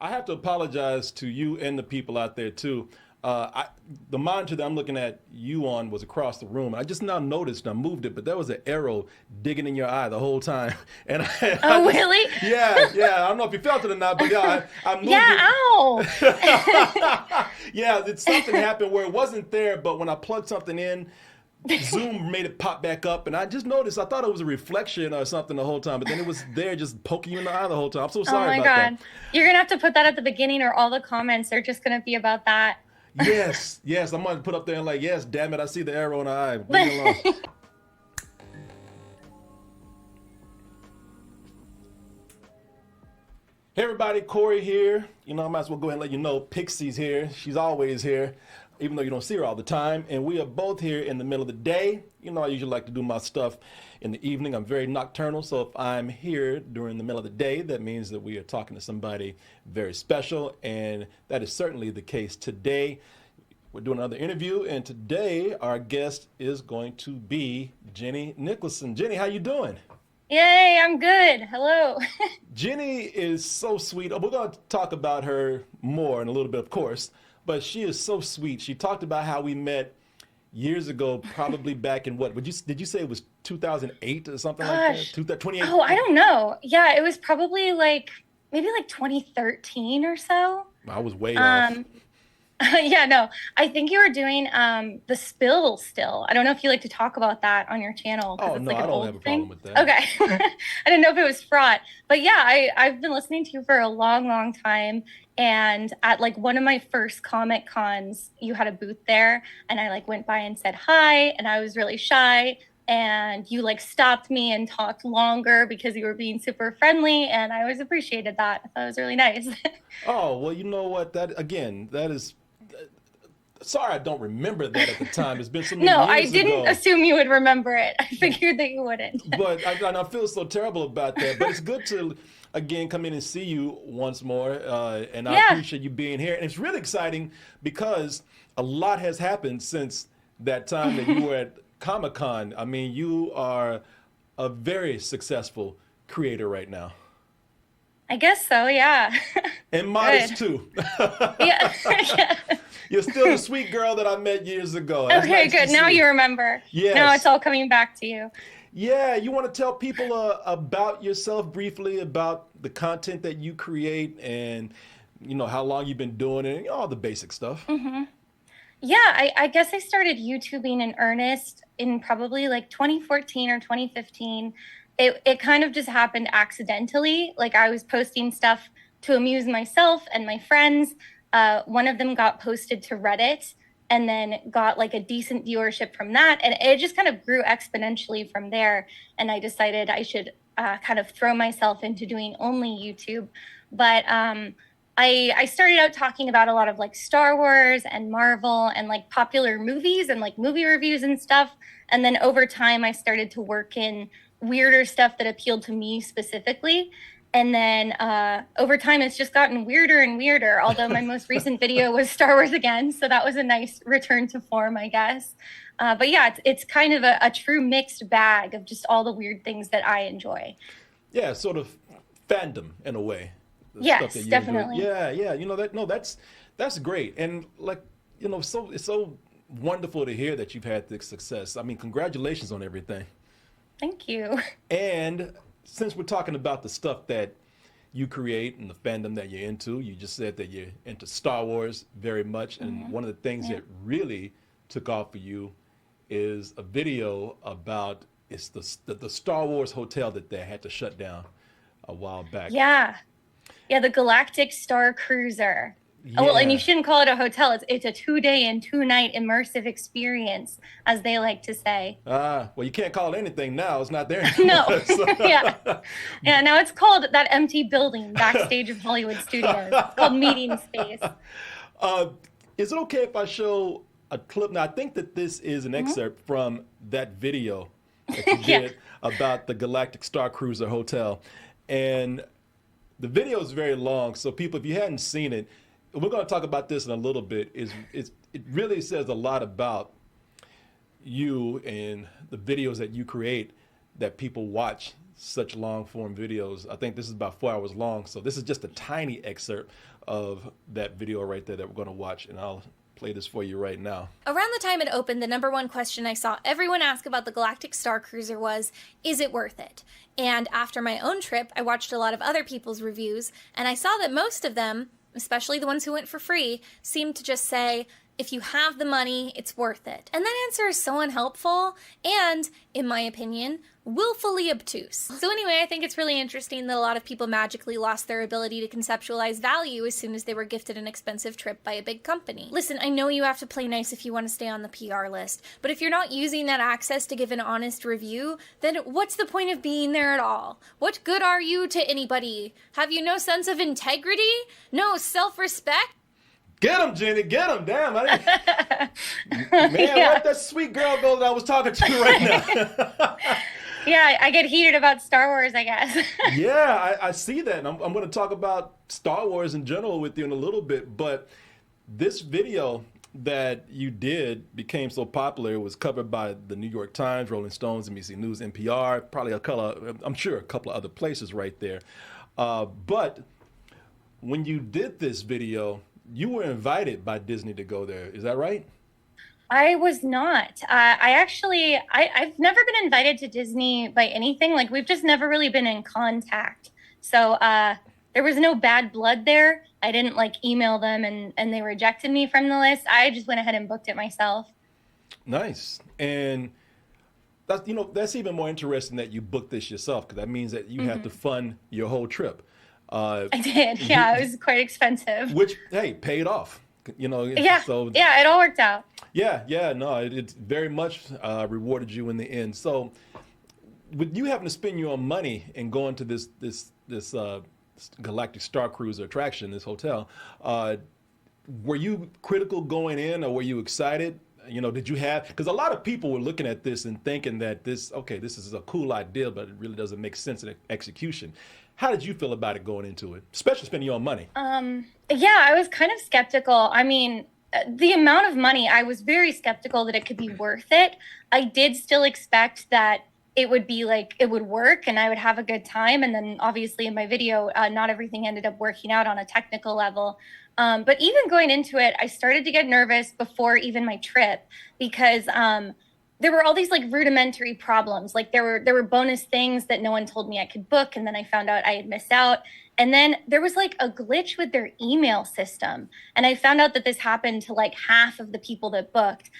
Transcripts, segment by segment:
I have to apologize to you and the people out there too. The monitor that I'm looking at you on was across the room. I just now noticed, I moved it, but there was an arrow digging in your eye the whole time. And Oh, really? yeah. I don't know if you felt it or not, but yeah, I moved Yeah, it. ow. Yeah, something happened where it wasn't there, but when I plugged something in, Zoom made it pop back up, and I just noticed. I thought it was a reflection or something the whole time, but then it was there just poking you in the eye the whole time. I'm so Oh sorry my about that. God. You're gonna have to put that at the beginning or all the comments are just gonna be about that. Yes, I'm gonna put up there and like, yes, damn it, I see the arrow in the eye. Leave me alone. Hey everybody, Korey here. I might as well go ahead and let you know Pixie's here. She's always here, even though you don't see her all the time. And we are both here in the middle of the day. I usually like to do my stuff in the evening. I'm very nocturnal, so if I'm here during the middle of the day, that means that we are talking to somebody very special, and that is certainly the case today. We're doing another interview, and today our guest is going to be Jenny Nicholson. Jenny, how you doing? Yay, I'm good. Hello. Jenny is so sweet. We're going to talk about her more in a little bit, of course, but she is so sweet. She talked about how we met years ago, probably back in what? Did you say it was 2008 or something like that? Gosh. 2008? Oh, I don't know. Yeah, it was probably maybe like 2013 or so. I was way off. Um, yeah, no, I think you were doing the spill still. I don't know if you like to talk about that on your channel because Oh, it's no, like I an don't have old a problem thing. with that. Okay. I didn't know if it was fraught. But yeah, I've been listening to you for a long, long time. And at like one of my first Comic Cons, you had a booth there and I like went by and said hi and I was really shy. And you like stopped me and talked longer because you were being super friendly. And I always appreciated that. I thought it was really nice. Oh, well, you know what? That is. Sorry, I don't remember that at the time. It's been so many No, I years didn't ago. assume you would remember it. I figured that you wouldn't. But I feel so terrible about that. But it's good to, again, come in and see you once more. And I Yeah. appreciate you being here. And it's really exciting because a lot has happened since that time that you were at Comic Con. I mean, you are a very successful creator right now. I guess so, yeah. And Good. modest too. Yeah. Yeah. You're still the sweet girl that I met years ago. That's Okay, nice to good. Now see. you remember. Now it's Yes. all coming back to you. Yeah, you want to tell people about yourself briefly, about the content that you create and how long you've been doing it, and all the basic stuff. Yeah, I guess I started YouTubing in earnest in probably like 2014 or 2015. It kind of just happened accidentally. Like I was posting stuff to amuse myself and my friends. One of them got posted to Reddit and then got like a decent viewership from that. And it just kind of grew exponentially from there. And I decided I should kind of throw myself into doing only YouTube. But I started out talking about a lot of like Star Wars and Marvel and like popular movies and like movie reviews and stuff. And then over time, I started to work in weirder stuff that appealed to me specifically. And then over time, it's just gotten weirder and weirder. Although my most recent video was Star Wars again, so that was a nice return to form, I guess. But yeah, it's kind of a true mixed bag of just all the weird things that I enjoy. Yeah, sort of fandom in a way. The stuff that Yes, you enjoy. definitely. Yeah. That's great. And like, so it's so wonderful to hear that you've had this success. I mean, congratulations on everything. Thank you. And since we're talking about the stuff that you create and the fandom that you're into, you just said that you're into Star Wars very much. And one of the things Yeah. that really took off for you is a video about the Star Wars hotel that they had to shut down a while back. Yeah. Yeah, the Galactic Starcruiser. Oh, well, and you Yeah. shouldn't call it a hotel. It's a 2 day and 2 night immersive experience, as they like to say. Well, you can't call it anything now. It's not there No. anymore. Yeah. So- Yeah, now it's called that empty building backstage of Hollywood Studios. It's called Meeting Space. uh, is it okay if I show a clip? Now, I think that this is an excerpt from that video that you Yeah. did about the Galactic Starcruiser Hotel. And the video is very long, so people, if you hadn't seen it, we're going to talk about this in a little bit. It really says a lot about you and the videos that you create that people watch such long form videos. I think this is about 4 hours long. So this is just a tiny excerpt of that video right there that we're going to watch. And I'll play this for you right now. Around the time it opened, the number one question I saw everyone ask about the Galactic Starcruiser was, is it worth it? And after my own trip, I watched a lot of other people's reviews, and I saw that most of them, especially the ones who went for free, seemed to just say, if you have the money, it's worth it. And that answer is so unhelpful and, in my opinion, willfully obtuse. So anyway, I think it's really interesting that a lot of people magically lost their ability to conceptualize value as soon as they were gifted an expensive trip by a big company. Listen, I know you have to play nice if you want to stay on the PR list, but if you're not using that access to give an honest review, then what's the point of being there at all? What good are you to anybody? Have you no sense of integrity? No self-respect? Get him, Jenny. Get him. Damn. Man, where'd that sweet girl go that I was talking to right now? Yeah, I get heated about Star Wars, I guess. Yeah, I see that. And I'm going to talk about Star Wars in general with you in a little bit. But this video that you did became so popular. It was covered by the New York Times, Rolling Stones, NBC News, NPR, probably a couple of other places right there. But when you did this video, you were invited by Disney to go there. Is that right? I was not. I've never been invited to Disney by anything. Like, we've just never really been in contact. So there was no bad blood there. I didn't email them and they rejected me from the list. I just went ahead and booked it myself. Nice. And that's even more interesting that you booked this yourself, because that means that you had to fund your whole trip. I did. Yeah, it was quite expensive. Which, hey, paid off. Yeah. So yeah, it all worked out. Yeah. No, it very much rewarded you in the end. So, with you having to spend your own money and going to this Galactic Starcruiser attraction, this hotel, were you critical going in, or were you excited? Did you have? Because a lot of people were looking at this and thinking that this is a cool idea, but it really doesn't make sense in execution. How did you feel about it going into it, especially spending your own money? Yeah, I was kind of skeptical. I mean, the amount of money, I was very skeptical that it could be worth it. I did still expect that it would be it would work and I would have a good time. And then obviously in my video, not everything ended up working out on a technical level. But even going into it, I started to get nervous before even my trip, because there were all these rudimentary problems. There were bonus things that no one told me I could book, and then I found out I had missed out. And then there was a glitch with their email system, and I found out that this happened to half of the people that booked,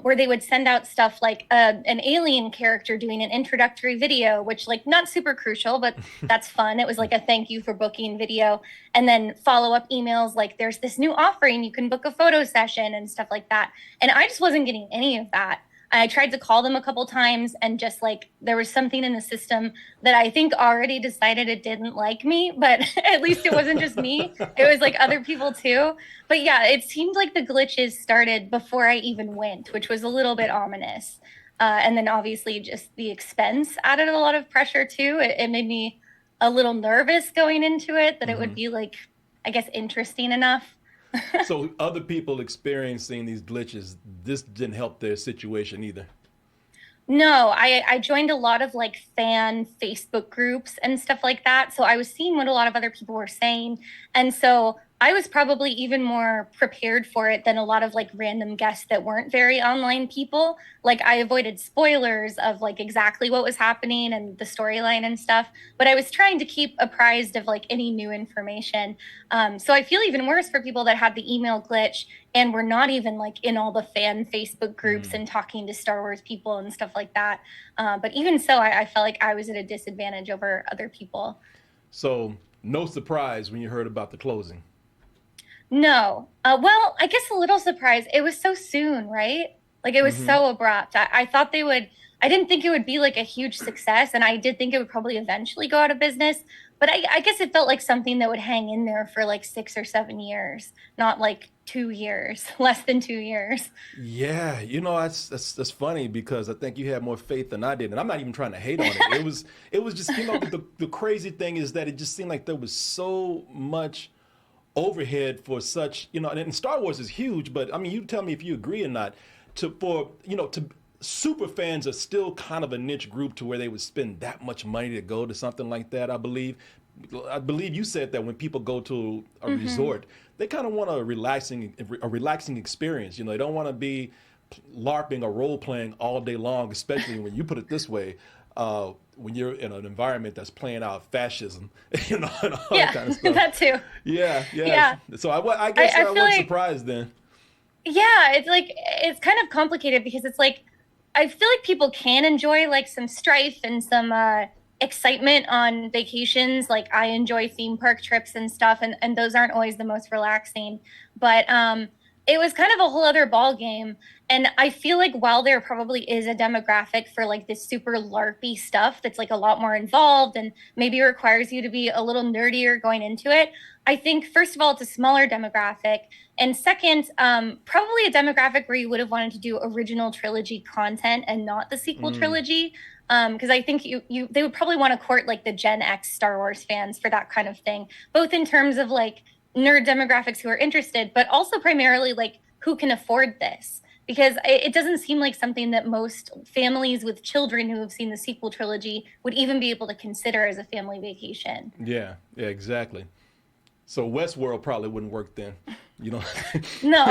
where they would send out stuff an alien character doing an introductory video, which not super crucial, but that's fun. It was a thank you for booking video, and then follow-up emails there's this new offering, you can book a photo session and stuff like that. And I just wasn't getting any of that. I tried to call them a couple times, and just there was something in the system that I think already decided it didn't like me, but at least it wasn't just me. It was other people too. But yeah, it seemed like the glitches started before I even went, which was a little bit ominous. And then obviously just the expense added a lot of pressure too. It made me a little nervous going into it, that it would be I guess, interesting enough. So other people experiencing these glitches, this didn't help their situation either? No, I joined a lot of fan Facebook groups and stuff like that. So I was seeing what a lot of other people were saying. And so I was probably even more prepared for it than a lot of random guests that weren't very online people. I avoided spoilers of exactly what was happening and the storyline and stuff, but I was trying to keep apprised of any new information. So I feel even worse for people that had the email glitch and were not even in all the fan Facebook groups and talking to Star Wars people and stuff like that. But even so, I felt like I was at a disadvantage over other people. So no surprise when you heard about the closing? No. Well, I guess a little surprised. It was so soon, right? It was so abrupt. I thought I didn't think it would be a huge success. And I did think it would probably eventually go out of business. But I guess it felt like something that would hang in there for 6 or 7 years, not 2 years, less than 2 years. Yeah, that's funny, because I think you had more faith than I did, and I'm not even trying to hate on it. It was just the crazy thing is that it just seemed like there was so much overhead for such, and Star Wars is huge, but I mean, you tell me if you agree or not. To super fans are still kind of a niche group to where they would spend that much money to go to something like that. I believe you said that when people go to a resort, they kind of want a relaxing experience. You know, they don't want to be LARPing or role playing all day long, especially when you put it this way, when you're in an environment that's playing out fascism, you know, and all that kind of stuff. That too. Yeah. Yeah. So I guess I feel wasn't like, surprised then. yeah, it's like, it's kind of complicated because it's like, I feel like people can enjoy like some strife and some excitement on vacations. Like I enjoy theme park trips and stuff, and those aren't always the most relaxing. But it was kind of a whole other ball game. And I feel like while there probably is a demographic for like this super LARPy stuff that's like a lot more involved and maybe requires you to be a little nerdier going into it, I think first of all, it's a smaller demographic. And second, probably a demographic where you would have wanted to do original trilogy content and not the sequel trilogy. Because I think they would probably want to court like the Gen X Star Wars fans for that kind of thing, both in terms of like nerd demographics who are interested, but also primarily like who can afford this. Because it doesn't seem like something that most families with children who have seen the sequel trilogy would even be able to consider as a family vacation. Yeah, exactly. So Westworld probably wouldn't work then, you know. No,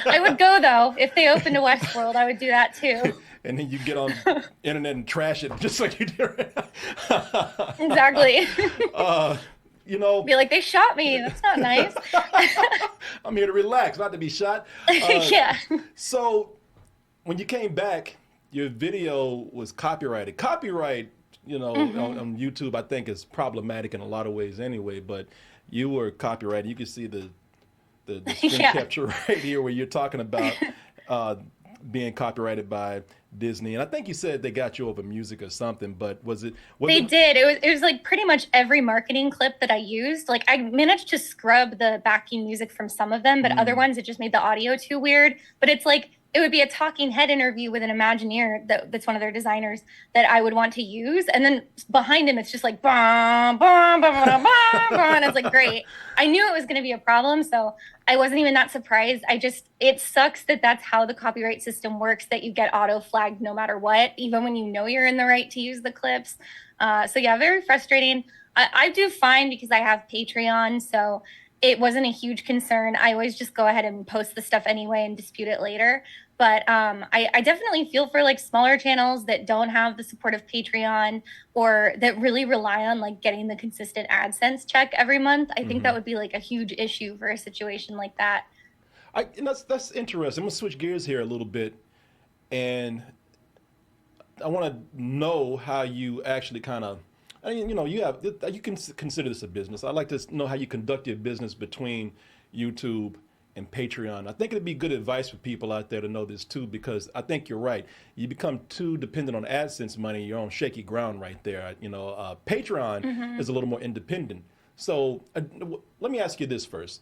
I would go though. If they opened a Westworld, I would do that too. And then you get on internet and trash it just like you did. Exactly. You know, Be like, they shot me. That's not nice. I'm here to relax, not to be shot. Yeah. So when you came back, your video was copyrighted. Copyright, you know, on YouTube, I think is problematic in a lot of ways anyway, but you were copyrighted. You can see the screen capture right here where you're talking about being copyrighted by Disney. And I think you said they got you over music or something, but they did. It was like pretty much every marketing clip that I used. Like I managed to scrub the backing music from some of them, but other ones it just made the audio too weird. But it's like it would be a talking head interview with an Imagineer that's one of their designers that I would want to use. And then behind him, it's just like, bum, bum, bum, bum, bum, bum, and it's like, great. I knew it was going to be a problem, so I wasn't even that surprised. It sucks that that's how the copyright system works, that you get auto flagged no matter what, even when you know you're in the right to use the clips. So yeah, very frustrating. I do fine because I have Patreon, so it wasn't a huge concern. I always just go ahead and post the stuff anyway and dispute it later. But I definitely feel for like smaller channels that don't have the support of Patreon or that really rely on like getting the consistent AdSense check every month. I think that would be like a huge issue for a situation like that. And that's interesting. I'm gonna switch gears here a little bit, and I want to know how you actually kind of, you know, you can consider this a business. I'd like to know how you conduct your business between YouTube and Patreon. I think it'd be good advice for people out there to know this too, because I think you're right. You become too dependent on AdSense money, you're on shaky ground right there. You know, Patreon is a little more independent. So let me ask you this first.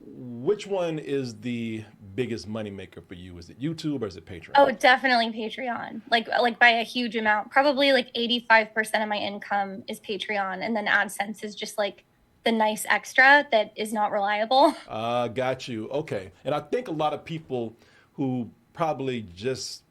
Which one is the biggest moneymaker for you? Is it YouTube or is it Patreon? Oh, definitely Patreon. Like by a huge amount. Probably like 85% of my income is Patreon, and then AdSense is just like the nice extra that is not reliable. Got you. Okay. And I think a lot of people who probably just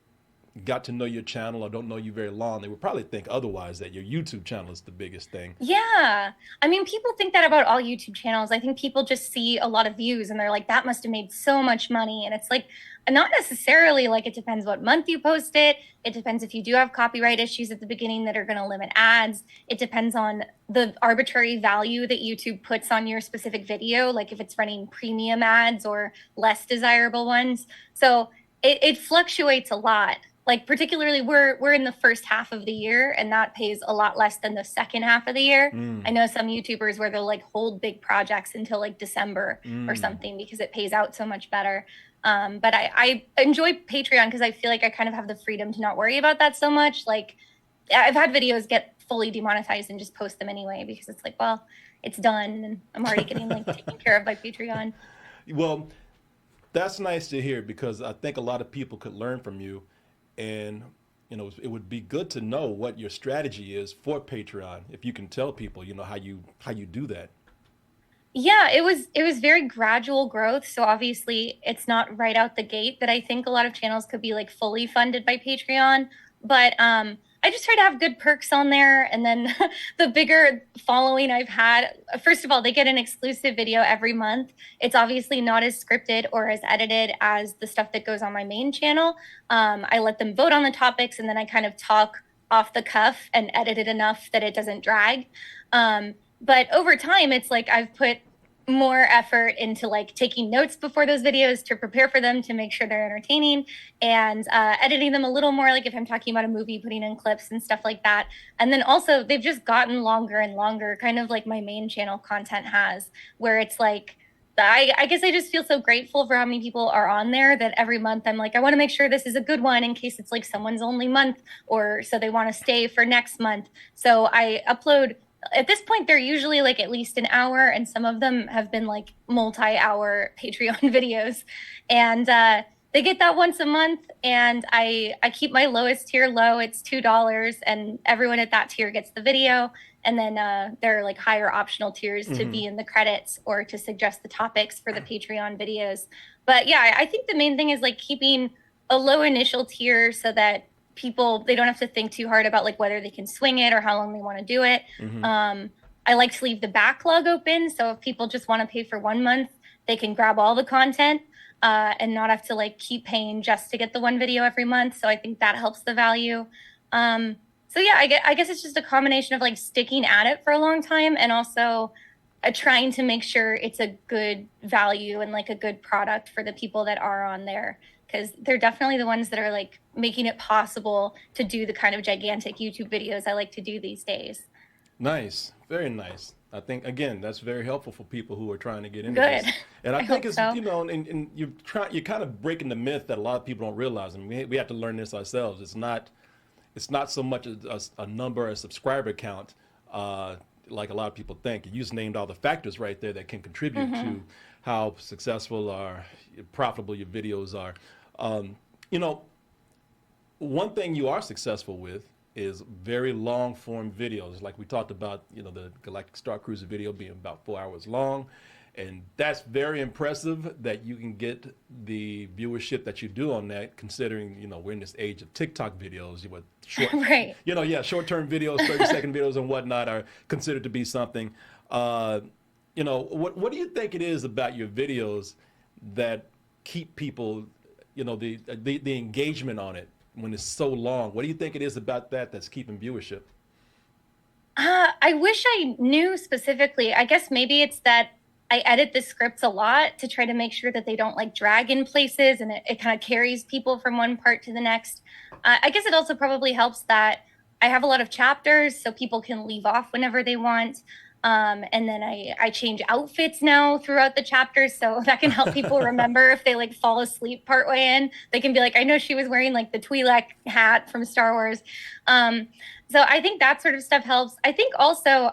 got to know your channel or don't know you very long, they would probably think otherwise, that your YouTube channel is the biggest thing. Yeah. I mean, people think that about all YouTube channels. I think people just see a lot of views and they're like, that must have made so much money. And it's like, not necessarily. Like, it depends what month you post it. It depends if you do have copyright issues at the beginning that are going to limit ads. It depends on the arbitrary value that YouTube puts on your specific video, like if it's running premium ads or less desirable ones. So it fluctuates a lot. Like particularly we're in the first half of the year, and that pays a lot less than the second half of the year. I know some YouTubers where they'll like hold big projects until like December or something because it pays out so much better. But I enjoy Patreon because I feel like I kind of have the freedom to not worry about that so much. Like I've had videos get fully demonetized and just post them anyway because it's like, well, it's done and I'm already getting like taken care of by Patreon. Well, that's nice to hear, because I think a lot of people could learn from you. And, you know, it would be good to know what your strategy is for Patreon, if you can tell people, you know, how you do that. Yeah, it was very gradual growth. So obviously it's not right out the gate that I think a lot of channels could be like fully funded by Patreon. But I just try to have good perks on there. And then the bigger following I've had, first of all, they get an exclusive video every month. It's obviously not as scripted or as edited as the stuff that goes on my main channel. I let them vote on the topics and then I kind of talk off the cuff and edit it enough that it doesn't drag. But over time, it's like I've put more effort into like taking notes before those videos to prepare for them to make sure they're entertaining and editing them a little more, like if I'm talking about a movie, putting in clips and stuff like that. And then also they've just gotten longer and longer, kind of like my main channel content has, where it's like I guess I just feel so grateful for how many people are on there that every month I'm like, I want to make sure this is a good one in case it's like someone's only month or so they want to stay for next month. So I upload, at this point they're usually like at least an hour, and some of them have been like multi-hour Patreon videos, and they get that once a month. And I keep my lowest tier low. It's $2, and everyone at that tier gets the video. And then there are like higher optional tiers to be in the credits or to suggest the topics for the Patreon videos. But yeah, I think the main thing is like keeping a low initial tier so that people, they don't have to think too hard about like whether they can swing it or how long they want to do it. I like to leave the backlog open, so if people just want to pay for 1 month, they can grab all the content and not have to like keep paying just to get the one video every month. So I think that helps the value. So yeah, I guess it's just a combination of like sticking at it for a long time and also trying to make sure it's a good value and like a good product for the people that are on there, because they're definitely the ones that are like making it possible to do the kind of gigantic YouTube videos I like to do these days. Nice, very nice. I think again that's very helpful for people who are trying to get into Good. this. And I think hope it's so. you know, and you're kind of breaking the myth that a lot of people don't realize, and we have to learn this ourselves. It's not so much a number, a subscriber count, like a lot of people think. You just named all the factors right there that can contribute to how successful or profitable your videos are. You know, one thing you are successful with is very long form videos. Like we talked about, you know, the Galactic Starcruiser video being about 4 hours long. And that's very impressive that you can get the viewership that you do on that, considering, you know, we're in this age of TikTok videos, what short, Right. you know, yeah, short-term videos, 30-second videos and whatnot are considered to be something. You know, what do you think it is about your videos that keep people, you know, the engagement on it when it's so long? What do you think it is about that that's keeping viewership? I wish I knew specifically. I guess maybe it's that I edit the scripts a lot to try to make sure that they don't like drag in places, and it kind of carries people from one part to the next. I guess it also probably helps that I have a lot of chapters so people can leave off whenever they want. And then I change outfits now throughout the chapters, so that can help people remember if they like fall asleep partway in. They can be like, I know she was wearing like the Twi'lek hat from Star Wars. So I think that sort of stuff helps. I think also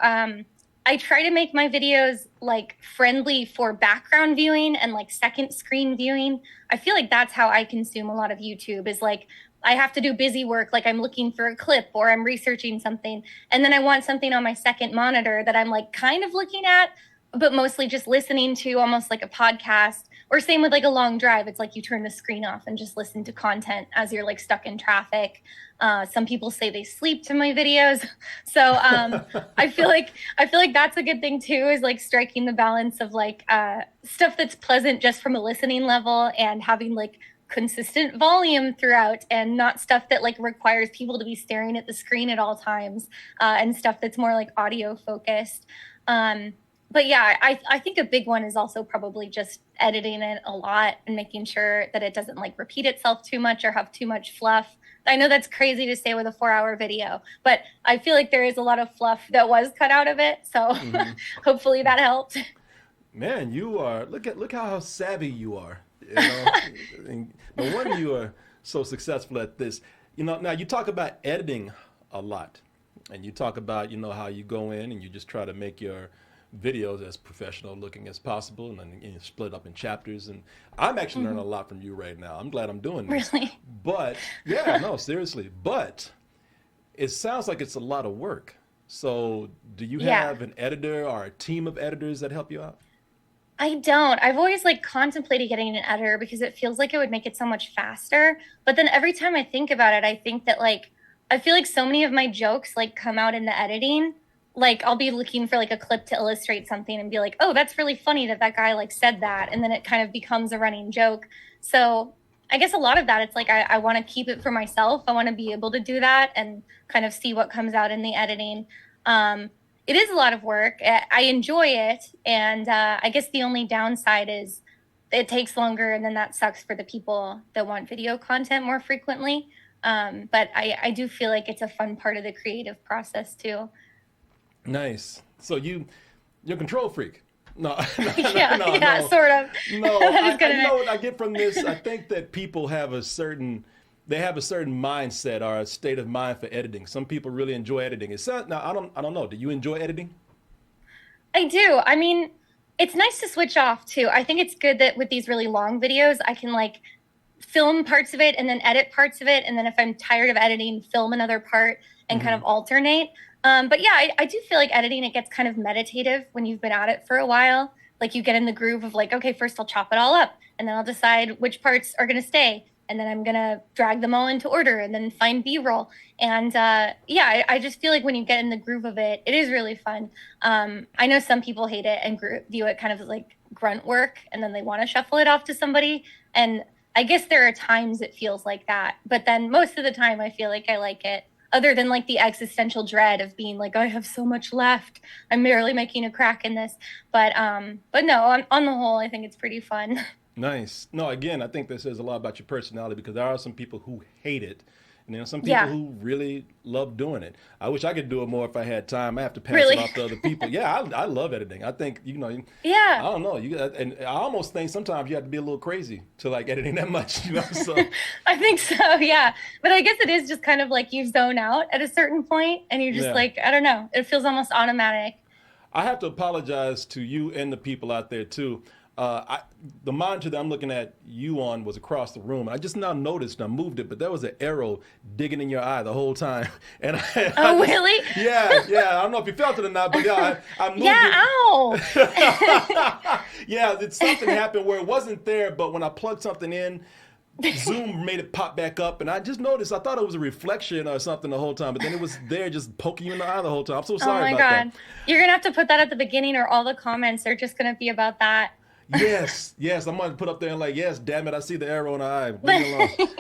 I try to make my videos like friendly for background viewing and like second screen viewing. I feel like that's how I consume a lot of YouTube, is like I have to do busy work, like I'm looking for a clip or I'm researching something, and then I want something on my second monitor that I'm like kind of looking at, but mostly just listening to, almost like a podcast. Or same with like a long drive, it's like you turn the screen off and just listen to content as you're like stuck in traffic. Some people say they sleep to my videos, so I feel like that's a good thing too, is like striking the balance of like stuff that's pleasant just from a listening level and having like consistent volume throughout, and not stuff that like requires people to be staring at the screen at all times, and stuff that's more like audio focused. But yeah, I think a big one is also probably just editing it a lot and making sure that it doesn't like repeat itself too much or have too much fluff. I know that's crazy to say with a 4-hour video, but I feel like there is a lot of fluff that was cut out of it. So hopefully that helped. Man, you are look how savvy you are. You know, and no wonder you are so successful at this. You know, now you talk about editing a lot, and you talk about, you know, how you go in and you just try to make your videos as professional looking as possible, and then you split up in chapters. And I'm actually learning a lot from you right now. I'm glad I'm doing this. Really? But yeah, no, seriously. But it sounds like it's a lot of work. So do you Yeah. have an editor or a team of editors that help you out? I don't. I've always like contemplated getting an editor because it feels like it would make it so much faster. But then every time I think about it, I think that like I feel like so many of my jokes like come out in the editing. Like I'll be looking for like a clip to illustrate something and be like, "Oh, that's really funny that that guy like said that." And then it kind of becomes a running joke. So, I guess a lot of that it's like I want to keep it for myself. I want to be able to do that and kind of see what comes out in the editing. Um, it is a lot of work. I enjoy it, and I guess the only downside is it takes longer, and then that sucks for the people that want video content more frequently. But I do feel like it's a fun part of the creative process too. Nice. So you're a control freak. No, Yeah, yeah, no, sort of. no. That is I good you know enough. what I get from this. I think that people have they have a certain mindset or a state of mind for editing. Some people really enjoy editing. Now I don't know. Do you enjoy editing? I do. I mean, it's nice to switch off too. I think it's good that with these really long videos, I can like film parts of it and then edit parts of it. And then if I'm tired of editing, film another part and kind Hmm. of alternate. But yeah, I do feel like editing, it gets kind of meditative when you've been at it for a while. Like you get in the groove of like, okay, first I'll chop it all up and then I'll decide which parts are going to stay. And then I'm going to drag them all into order and then find B-roll. And yeah, I just feel like when you get in the groove of it, it is really fun. I know some people hate it and view it kind of as like grunt work and then they want to shuffle it off to somebody. And I guess there are times it feels like that, but then most of the time I feel like I like it. Other than like the existential dread of being like, I have so much left. I'm barely making a crack in this. But no, on the whole, I think it's pretty fun. Nice. No, again, I think this says a lot about your personality because there are some people who hate it, and there are some people Yeah, who really love doing it. I wish I could do it more if I had time. I have to pass it really. off to other people. Yeah, I love editing. I think I Yeah. don't know. And I almost think sometimes you have to be a little crazy to like editing that much. So I think so, yeah. But I guess it is just kind of like you zone out at a certain point and you're just yeah. like, I don't know, it feels almost automatic. I have to apologize to you and the people out there too. The monitor that I'm looking at you on was across the room. I just now noticed, I moved it, but there was an arrow digging in your eye the whole time. And I Oh, just, really? yeah, yeah. I don't know if you felt it or not, but yeah, I moved Yeah, it. ow. Yeah, something happened where it wasn't there, but when I plugged something in, Zoom made it pop back up, and I just noticed. I thought it was a reflection or something the whole time, but then it was there, just poking you in the eye the whole time. I'm so Oh sorry my about that. God. You're going to have to put that at the beginning or all the comments are just going to be about that. Yes, yes. I'm gonna put up there and like, yes, damn it, I see the arrow in the eye. Leave me alone.